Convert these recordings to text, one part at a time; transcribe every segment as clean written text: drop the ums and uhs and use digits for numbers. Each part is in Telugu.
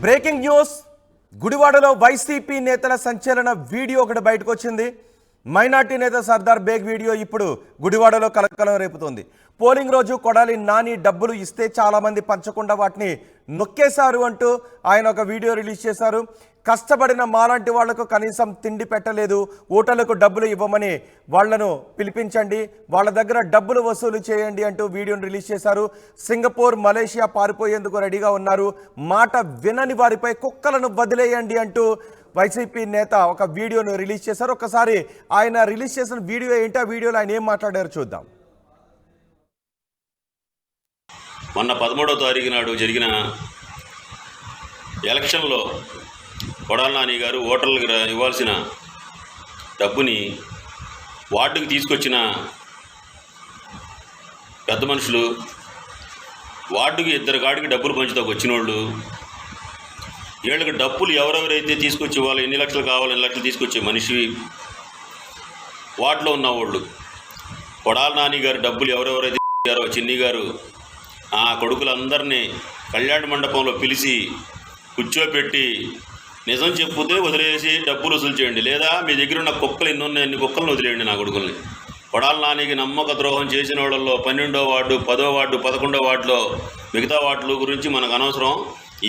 బ్రేకింగ్ న్యూస్ గుడివాడలో వైసీపీ నేతల సంచలన వీడియో ఒకటి బయటకు వచ్చింది. మైనార్టీ నేత సర్దార్ బేగ్ వీడియో ఇప్పుడు గుడివాడలో కలకలం రేపుతోంది. పోలింగ్ రోజు కొడాలి నాని డబ్బులు ఇస్తే చాలా మంది పంచకుండా వాటిని నొక్కేశారు అంటూ ఆయన ఒక వీడియో రిలీజ్ చేశారు. కష్టపడిన మాలాంటి వాళ్లకు కనీసం తిండి పెట్టలేదు, ఓటర్లకు డబ్బులు ఇవ్వమని వాళ్లను పిలిపించండి, వాళ్ళ దగ్గర డబ్బులు వసూలు చేయండి అంటూ వీడియోను రిలీజ్ చేశారు. సింగపూర్, మలేషియా పారిపోయేందుకు రెడీగా ఉన్నారు, మాట వినని వారిపై కుక్కలను వదిలేయండి అంటూ వైసీపీ నేత ఒక వీడియోను రిలీజ్ చేశారు. ఒకసారి ఆయన రిలీజ్ చేసిన వీడియో ఏంటి, ఆ వీడియోలో ఆయన ఏం మాట్లాడారో చూద్దాం. మొన్న 13వ తారీఖు నాడు జరిగిన ఎలక్షన్లో కొడాలి నాని గారు ఓటర్లకు ఇవ్వాల్సిన డబ్బుని వార్డుకి తీసుకొచ్చిన పెద్ద మనుషులు, వార్డుకి ఇద్దరు కాడికి డబ్బులు పంచుతాకు వచ్చిన వాళ్ళు, వీళ్ళకి డబ్బులు ఎవరెవరైతే తీసుకొచ్చి వాళ్ళు ఎన్ని లక్షలు కావాలి ఎన్ని లక్షలు తీసుకొచ్చే మనిషి, వార్డులో ఉన్నవాళ్ళు కొడాలి నాని గారు డబ్బులు ఎవరెవరైతే ఇచ్చారో చిన్ని గారు ఆ కొడుకులందరినీ కళ్యాణ మండపంలో పిలిచి కూర్చోపెట్టి నిజం చెప్పుతే వదిలేసి డబ్బులు వసూలు చేయండి, లేదా మీ దగ్గర ఉన్న కుక్కలు ఎన్ని ఉన్నాయి అన్ని కుక్కలను వదిలేయండి నా కొడుకుల్ని. కొడాలి నానికి నమ్మక ద్రోహం చేసిన వాళ్ళల్లో 12వ వార్డు, 10వ వార్డు, 11వ వార్డులో మిగతా వార్డుల గురించి మనకు అనవసరం.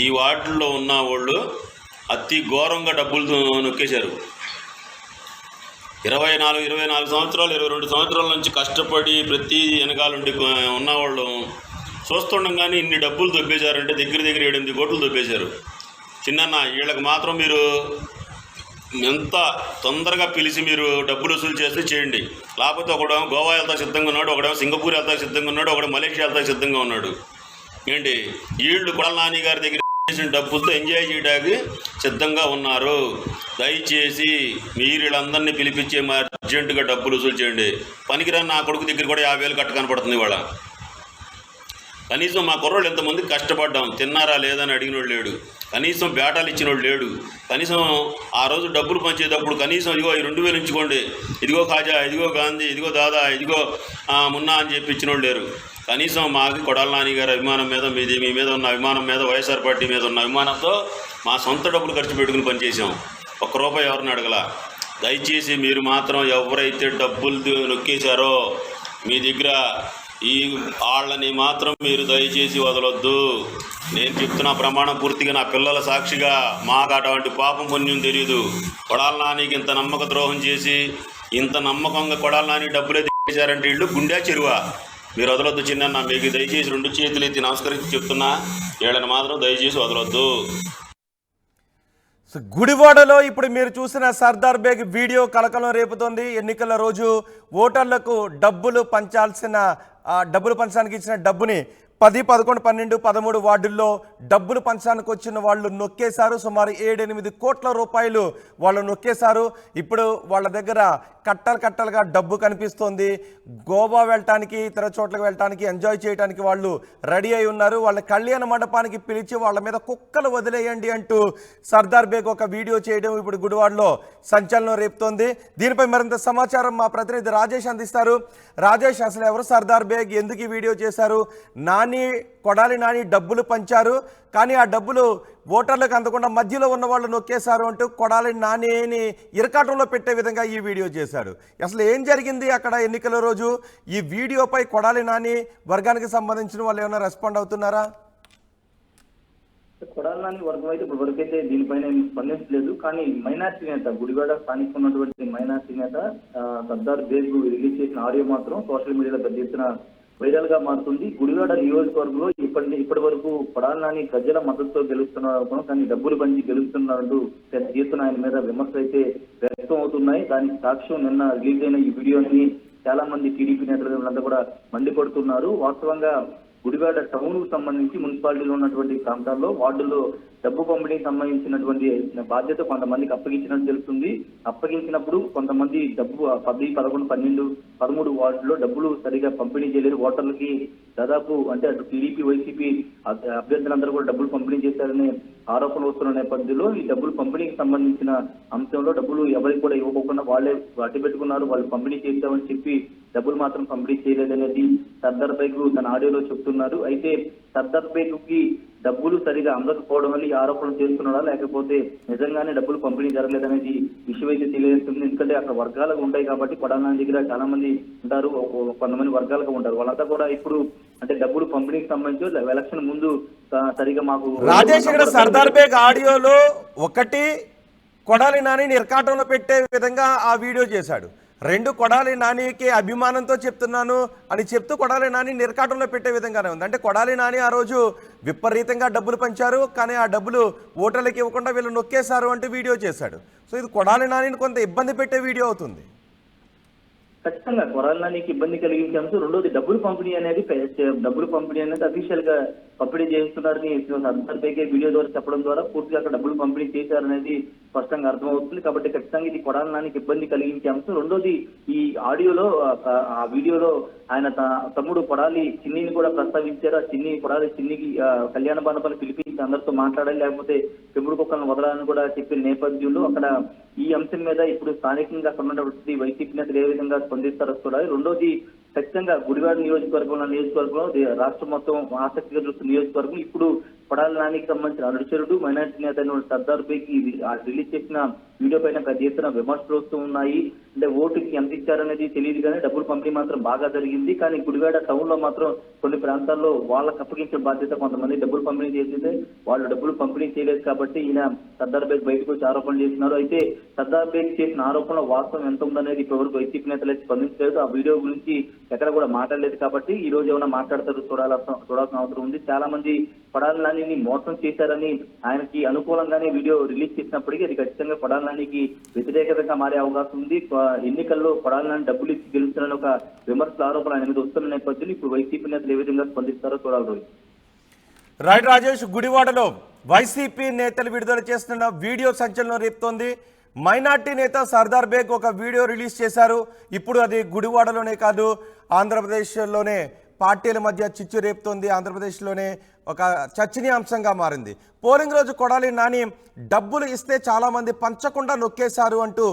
ఈ వార్డుల్లో ఉన్న వాళ్ళు అతి ఘోరంగా డబ్బులు నొక్కేశారు. 24 సంవత్సరాలు 22 సంవత్సరాల నుంచి కష్టపడి ప్రతి వెనకాలండి ఉన్నవాళ్ళు చూస్తుండగానే ఇన్ని డబ్బులు దొబ్బేశారంటే దగ్గర 8 కోట్లు దొబ్బేశారు. చిన్న వీళ్ళకి మాత్రం మీరు ఎంత తొందరగా పిలిచి మీరు డబ్బులు వసూలు చేస్తే చేయండి, లేకపోతే ఒకడేమో గోవా వెళ్తా సిద్ధంగా ఉన్నాడు, ఒకడేమో సింగపూర్ వెళ్తా సిద్ధంగా ఉన్నాడు, ఒకడు మలేషియా వెళ్తా సిద్ధంగా ఉన్నాడు. ఏంటి వీళ్ళు కొడాలి నాని గారి దగ్గర చేసిన డబ్బులతో ఎంజాయ్ చేయడానికి సిద్ధంగా ఉన్నారు. దయచేసి మీరు వీళ్ళందరినీ పిలిపించి అర్జెంటుగా డబ్బులు వసూలు చేయండి. పనికిరాని నా కొడుకు దగ్గర కూడా 50,000 కట్ట కనపడుతుంది ఇవాళ. కనీసం మా కుర్రోళ్ళు ఎంతమంది కష్టపడ్డాం, తిన్నారా లేదని అడిగినోడు లేడు, కనీసం బేటాలు ఇచ్చినోడు లేడు, కనీసం ఆ రోజు డబ్బులు పంచేటప్పుడు కనీసం ఇదిగో ఈ 2,000 ఉంచుకోండి, ఇదిగో ఖాజా, ఇదిగో గాంధీ, ఇదిగో దాదా, ఇదిగో మున్నా అని చెప్పి ఇచ్చినోడు లేరు. కనీసం మాకు కొడాలి నాని గారి అభిమానం మీద మీ మీద ఉన్న అభిమానం మీద వైఎస్ఆర్ పార్టీ మీద ఉన్న అభిమానంతో మా సొంత డబ్బులు ఖర్చు పెట్టుకుని పనిచేసాం, ₹1 ఎవరిని అడగల. దయచేసి మీరు మాత్రం ఎవరైతే డబ్బులు నొక్కేశారో మీ దగ్గర ఈ వాళ్ళని మాత్రం మీరు దయచేసి వదలొద్దు. నేను చెప్తున్నా ప్రమాణం పూర్తిగా నా పిల్లల సాక్షిగా, మాకు అటువంటి పాపం పుణ్యం తెలియదు. కొడాలి నానికి ఇంత నమ్మక ద్రోహం చేసి ఇంత నమ్మకంగా కొడాలి నాని డబ్బులే తీసేశారంటే వీళ్ళు గుండె చెరువా, మీరు వదలొద్దు. చిన్న మీకు దయచేసి 2 చేతులు ఎత్తి నమస్కరించి చెప్తున్నా, వీళ్ళని మాత్రం దయచేసి వదలొద్దు. గుడివాడలో ఇప్పుడు మీరు చూసిన సర్దార్ బేగ్ వీడియో కలకలం రేపుతోంది. ఎన్నికల రోజు ఓటర్లకు డబ్బులు పంచడానికి ఇచ్చిన డబ్బుని 10, 11, 12, 13 వార్డుల్లో డబ్బులు పంచడానికి వచ్చిన వాళ్ళు నొక్కేశారు. సుమారు 7-8 కోట్ల రూపాయలు వాళ్ళు నొక్కేశారు. ఇప్పుడు వాళ్ళ దగ్గర కట్టలుగా డబ్బు కనిపిస్తోంది. గోవా వెళ్ళటానికి, ఇతర చోట్లకు వెళ్ళటానికి, ఎంజాయ్ చేయడానికి వాళ్ళు రెడీ అయి ఉన్నారు. వాళ్ళ కళ్యాణ మండపానికి పిలిచి వాళ్ళ మీద కుక్కలు వదిలేయండి అంటూ సర్దార్ బేగ్ ఒక వీడియో చేయడం ఇప్పుడు గుడివాడలో సంచలనం రేపుతోంది. దీనిపై మరింత సమాచారం మా ప్రతినిధి రాజేష్ అందిస్తారు. రాజేష్, అసలు ఎవరు సర్దార్ బేగ్, ఎందుకు ఈ వీడియో చేశారు? కొడాలి నాని డబ్బులు పంచారు, కానీ ఆ డబ్బులు ఓటర్లకు అందకుండా మధ్యలో ఉన్న వాళ్ళు నొక్కేశారు అంటూ కొడాలి నానిని ఇరకాటంలో పెట్టే విధంగా ఈ వీడియో చేశారు. అసలు ఏం జరిగింది అక్కడ ఎన్నికల రోజు? ఈ వీడియోపై కొడాలి నాని వర్గానికి సంబంధించిన వాళ్ళు ఏమైనా రెస్పాండ్ అవుతున్నారా? కొడాలి నాని వర్గం అయితే ఇప్పుడు వరకైతే దీనిపైన స్పందించలేదు. కానీ మైనార్టీ నేత, గుడివాడ స్థానిక ఉన్నటువంటి మైనార్టీ నేత సర్దార్ బేగ్ రిలీజ్ చేసిన ఆడియో మాత్రం సోషల్ మీడియాలో పెద్ద ఎత్తున వైరల్ గా మారుతుంది. గుడివాడ నియోజకవర్గంలో ఇప్పటి వరకు కొడాలి నాని ప్రజల మద్దతుతో గెలుస్తున్నారు, కానీ డబ్బులు పంచి గెలుస్తున్నారంటూ పెద్ద ఎత్తున ఆయన మీద విమర్శలు అయితే వ్యక్తం అవుతున్నాయి. దానికి సాక్ష్యం నిన్న రిలీజ్ అయిన ఈ వీడియోని చాలా మంది టీడీపీ నేతలంతా కూడా మండిపడుతున్నారు. వాస్తవంగా గుడివాడ టౌన్ కు సంబంధించి మున్సిపాలిటీలో ఉన్నటువంటి ప్రాంతాల్లో వార్డుల్లో డబ్బు పంపిణీకి సంబంధించినటువంటి బాధ్యత కొంతమందికి అప్పగించినట్టు తెలుస్తుంది. అప్పగించినప్పుడు కొంతమంది డబ్బు 10, 11, 12, 13 వార్డుల్లో డబ్బులు సరిగా పంపిణీ చేయలేదు. ఓటర్లకి దాదాపు అంటే అటు టీడీపీ, వైసీపీ అభ్యర్థులందరూ కూడా డబ్బులు పంపిణీ చేశారనే ఆరోపణలు వస్తున్న నేపథ్యంలో ఈ డబ్బులు పంపిణీకి సంబంధించిన అంశంలో డబ్బులు ఎవరికి కూడా ఇవ్వకుండా వాళ్ళే అట్టి పెట్టుకున్నారు. వాళ్ళు పంపిణీ చేస్తామని చెప్పి డబ్బులు మాత్రం పంపిణీ చేయలేదనేది సర్దార్ బేగ్ తన ఆడియోలో చెప్తున్నారు. అయితే సర్దార్ బేగ్ కి డబ్బులు సరిగా అందకపోవడం వల్ల ఈ ఆరోపణలు చేస్తున్నాడా, లేకపోతే నిజంగానే డబ్బులు పంపిణీ జరగలేదనేది విషయం అయితే తెలియజేస్తుంది. ఎందుకంటే అక్కడ వర్గాలుగా ఉంటాయి కాబట్టి కొడాలి నాని దగ్గర చాలా మంది ఉంటారు, కొంతమంది వర్గాలుగా ఉంటారు. వాళ్ళంతా కూడా ఇప్పుడు అంటే డబ్బులు పంపిణీకి సంబంధించి ఎలక్షన్ ముందు సరిగా మాకు రాజేష్ ఇక్కడ సర్దార్ బేగ్ ఆడియోలో ఒకటి కొడాలి నాని నిర్కాటంలో పెట్టే విధంగా ఆ వీడియో చేశాడు. రెండు కొడాలి నానికి అభిమానంతో చెప్తున్నాను అని చెప్తూ కొడాలి నాని నిర్కాటంలో పెట్టే విధంగానే ఉంది. అంటే కొడాలి నాని ఆ రోజు విపరీతంగా డబ్బులు పంచారు, కానీ ఆ డబ్బులు ఓటర్లకు ఇవ్వకుండా వీళ్ళు నొక్కేశారు అంటూ వీడియో చేశాడు. సో ఇది కొడాలి నానిని కొంత ఇబ్బంది పెట్టే వీడియో అవుతుంది. ఖచ్చితంగా కొడాలి నానికి ఇబ్బంది కలిగించే అంశం. రెండోది డబ్బులు పంపిణీ అనేది అఫీషియల్ గా పంపిణీ చేస్తున్నారని సర్దార్ బేగ్ వీడియో ద్వారా చెప్పడం ద్వారా పూర్తిగా అక్కడ డబ్బులు పంపిణీ చేశారనేది స్పష్టంగా అర్థమవుతుంది. కాబట్టి ఖచ్చితంగా ఇది కొడాలి నానికి ఇబ్బంది కలిగించే అంశం. రెండోది ఈ ఆడియోలో ఆ వీడియోలో ఆయన తమ్ముడు కొడాలి చిన్నిని కూడా ప్రస్తావించారు. ఆ కొడాలి చిన్నికి కళ్యాణ మండపాన్ని పిలిపించి అందరితో మాట్లాడాలి, లేకపోతే పెంపుడు కుక్కలను వదలాలని కూడా చెప్పిన నేపథ్యంలో అక్కడ ఈ అంశం మీద ఇప్పుడు స్థానికంగా అక్కడ ఉన్నటువంటి వైసీపీ నేతలు ఏ విధంగా స్పందిస్తారో చూడాలి. రెండోది ఖచ్చితంగా గుడివాడ నియోజకవర్గంలో రాష్ట్రం మొత్తం ఆసక్తిగా చూస్తున్న నియోజకవర్గం ఇప్పుడు కొడాలి నానికి సంబంధించిన అనుచరుడు మైనార్టీ నేత సర్దార్ బేగ్ రిలీజ్ చేసిన వీడియో పైన పెద్ద ఎత్తున విమర్శలు వస్తూ ఉన్నాయి. అంటే ఓటుకి ఎంత ఇచ్చారనేది తెలియదు, కానీ డబ్బులు పంపిణీ మాత్రం బాగా జరిగింది. కానీ గుడివాడ టౌన్ లో మాత్రం కొన్ని ప్రాంతాల్లో వాళ్ళకి అప్పగించిన బాధ్యత కొంతమంది డబ్బులు పంపిణీ చేసిందే, వాళ్ళు డబ్బులు పంపిణీ చేయలేదు కాబట్టి ఈయన సర్దార్ బేగ్ బయటకు వచ్చి ఆరోపణలు చేస్తున్నారు. అయితే సర్దార్ బేగ్ చేసిన ఆరోపణలో వాస్తవం ఎంత ఉందనేది ఇప్పటివరకు వైసీపీ నేతలు స్పందించలేదు. ఆ వీడియో గురించి ఎక్కడ కూడా మాట్లాడలేదు కాబట్టి ఈ రోజు ఏమైనా మాట్లాడతారు చూడాల్సిన అవసరం ఉంది. చాలా మంది కొడాలి నానిని మోసం చేశారని ఆయనకి అనుకూలంగానే వీడియో రిలీజ్ చేసినప్పటికీ అది ఖచ్చితంగా కొడాలి నానికి వ్యతిరేకతగా మారే అవకాశం ఉంది. ఎన్నికల్లో కొడాలి నాని డబ్బులు ఇచ్చి గెలుస్తున్న ఒక విమర్శల ఆరోపణ ఆయన మీద వస్తున్న నేపథ్యంలో ఇప్పుడు వైసీపీ నేతలు ఏ విధంగా స్పందిస్తారో చూడాలి. రైట్ రాజేష్, గుడివాడలో వైసీపీ నేతలు విడుదల చేస్తున్న వీడియో సంచలనం రేపుతోంది. మైనార్టీ నేత సర్దార్ బేగ్ ఒక వీడియో రిలీజ్ చేశారు. ఇప్పుడు అది గుడివాడలోనే కాదు, ఆంధ్రప్రదేశ్లోనే పార్టీల మధ్య చిచ్చు రేపుతోంది. ఆంధ్రప్రదేశ్లోనే ఒక చర్చనీయాంశంగా మారింది. పోలింగ్ రోజు కొడాలి నాని డబ్బులు ఇస్తే చాలామంది పంచకుండా నొక్కేశారు అంటూ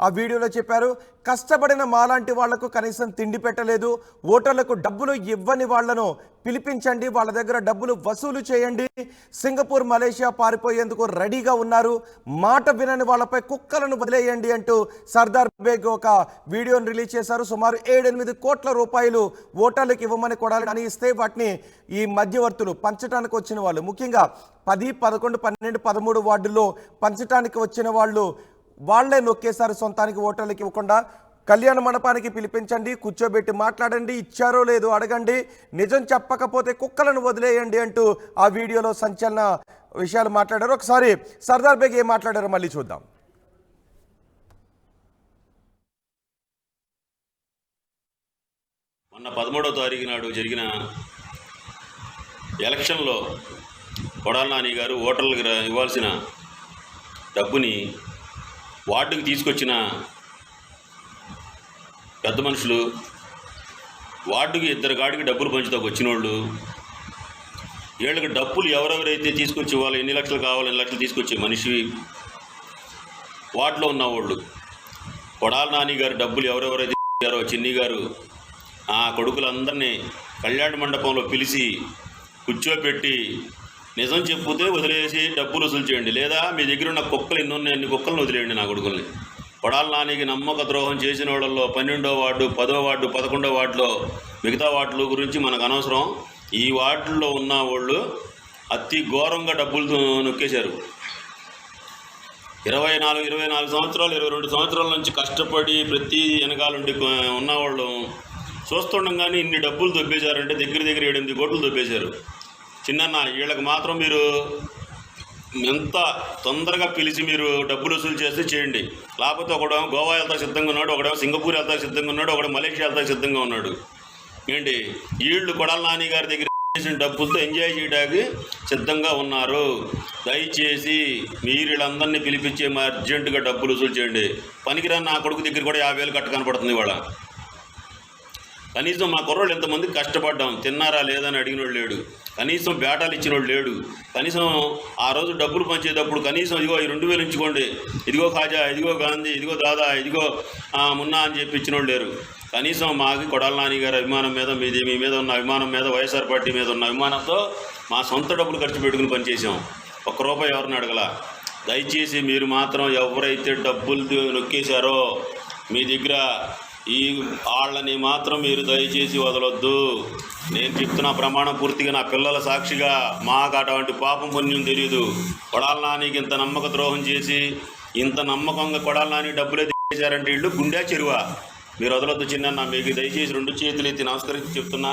ఆ వీడియోలో చెప్పారు. కష్టపడిన మాలాంటి వాళ్లకు కనీసం తిండి పెట్టలేదు, ఓటర్లకు డబ్బులు ఇవ్వని వాళ్లను పిలిపించండి, వాళ్ళ దగ్గర డబ్బులు వసూలు చేయండి, సింగపూర్ మలేషియా పారిపోయేందుకు రెడీగా ఉన్నారు, మాట వినని వాళ్ళపై కుక్కలను వదిలేయండి అంటూ సర్దార్ బేగ్ ఒక వీడియోను రిలీజ్ చేశారు. సుమారు 7-8 కోట్ల రూపాయలు ఓటర్లకు ఇవ్వమని కొడాలి నాని ఇస్తే వాటిని ఈ మధ్యవర్తులు పంచడానికి వచ్చిన వాళ్ళు, ముఖ్యంగా 10, 11, 12, 13 వార్డుల్లో పంచడానికి వచ్చిన వాళ్ళు వాళ్లే నొక్కేశారు. సొంతానికి ఓటర్లకు ఇవ్వకుండా కళ్యాణ మండపానికి పిలిపించండి, కూర్చోబెట్టి మాట్లాడండి, ఇచ్చారో లేదో అడగండి, నిజం చెప్పకపోతే కుక్కలను వదిలేయండి అంటూ ఆ వీడియోలో సంచలన విషయాలు మాట్లాడారు. ఒకసారి సర్దార్ బేగ్ ఏం మాట్లాడారో మళ్ళీ చూద్దాం. మొన్న 13వ తారీఖు నాడు జరిగిన ఎలక్షన్లో కొడాలి నాని గారు ఓటర్లకు ఇవ్వాల్సిన డబ్బుని వార్డుకి తీసుకొచ్చిన పెద్ద మనుషులు, వార్డుకి 2 గాడికి డబ్బులు పంచుతాకు వచ్చిన వాళ్ళు, వీళ్ళకి డబ్బులు ఎవరెవరైతే తీసుకొచ్చి వాళ్ళు ఎన్ని లక్షలు కావాలి, ఎన్ని లక్షలు తీసుకొచ్చే మనిషి వార్డులో ఉన్నవాళ్ళు, కొడాలి నాని గారు డబ్బులు ఎవరెవరైతే ఇచ్చారో చిన్ని గారు ఆ కొడుకులందరినీ కళ్యాణ మండపంలో పిలిచి కూర్చోబెట్టి నిజం చెప్పుతే వదిలేసి డబ్బులు వసూలు చేయండి, లేదా మీ దగ్గర ఉన్న కుక్కలు ఎన్ని ఉన్నాయి అన్ని కుక్కలను వదిలేయండి నా కొడుకుల్ని. కొడాలి నానికి నమ్మక ద్రోహం చేసిన వాళ్ళల్లో 12వ వార్డు, 10వ వార్డు, 11వ వార్డులో మిగతా వార్డుల గురించి మనకు అనవసరం. ఈ వార్డుల్లో ఉన్న వాళ్ళు అతి ఘోరంగా డబ్బులు నొక్కేశారు. 24 సంవత్సరాలు 22 సంవత్సరాల నుంచి కష్టపడి ప్రతి వెనకాలండి ఉన్నవాళ్ళు చూస్తుండగానే ఇన్ని డబ్బులు దొబ్బేశారంటే దగ్గర 7-8 కోట్లు దొబ్బేశారు. చిన్న వీళ్ళకి మాత్రం మీరు ఎంత తొందరగా పిలిచి మీరు డబ్బులు వసూలు చేస్తే చేయండి, లేకపోతే ఒకడేమో గోవా వెళ్తా సిద్ధంగా ఉన్నాడు, ఒకడేమో సింగపూర్ వెళ్తా సిద్ధంగా ఉన్నాడు, ఒకడు మలేషియా వెళ్తా సిద్ధంగా ఉన్నాడు. ఏంటి వీళ్ళు కొడాలి నాని గారి దగ్గర చేసిన డబ్బులతో ఎంజాయ్ చేయడానికి సిద్ధంగా ఉన్నారు. దయచేసి మీరు వీళ్ళందరినీ పిలిపించి అర్జెంటుగా డబ్బులు వసూలు చేయండి. పనికిరాని నా కొడుకు దగ్గర కూడా 50,000 కట్ట కనపడుతుంది ఇవాళ. కనీసం మా కుర్రోళ్ళు ఎంతమంది కష్టపడ్డాం, తిన్నారా లేదని అడిగినోడు లేడు, కనీసం బేటాలు ఇచ్చినోడు లేడు, కనీసం ఆ రోజు డబ్బులు పంచేటప్పుడు కనీసం ఇదిగో 2,000 ఉంచుకోండి, ఇదిగో ఖాజా, ఇదిగో గాంధీ, ఇదిగో దాదా, ఇదిగో మున్నా అని చెప్పి ఇచ్చినోళ్ళు లేరు. కనీసం మాకు కొడాల నాని గారి అభిమానం మీద మీ మీద ఉన్న అభిమానం మీద వైఎస్ఆర్ పార్టీ మీద ఉన్న అభిమానంతో మా సొంత డబ్బులు ఖర్చు పెట్టుకుని పనిచేసాం. ₹1 ఎవరిని అడగల. దయచేసి మీరు మాత్రం ఎవరైతే డబ్బులు నొక్కేశారో మీ దగ్గర ఈ వాళ్ళని మాత్రం మీరు దయచేసి వదలొద్దు. నేను చెప్తున్న ప్రమాణం పూర్తిగా నా పిల్లల సాక్షిగా, మాకు అటువంటి పాపం పుణ్యం తెలియదు. కొడాల నానికి ఇంత నమ్మక ద్రోహం చేసి ఇంత నమ్మకంగా కొడాల నాని డబ్బులే తీసేశారంటే వీళ్ళు గుండె చెరువా. మీరు వదలొద్దు చిన్న. మీకు దయచేసి 2 చేతులు ఎత్తి నమస్కరించి చెప్తున్నా,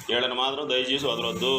వీళ్ళని మాత్రం దయచేసి వదలొద్దు.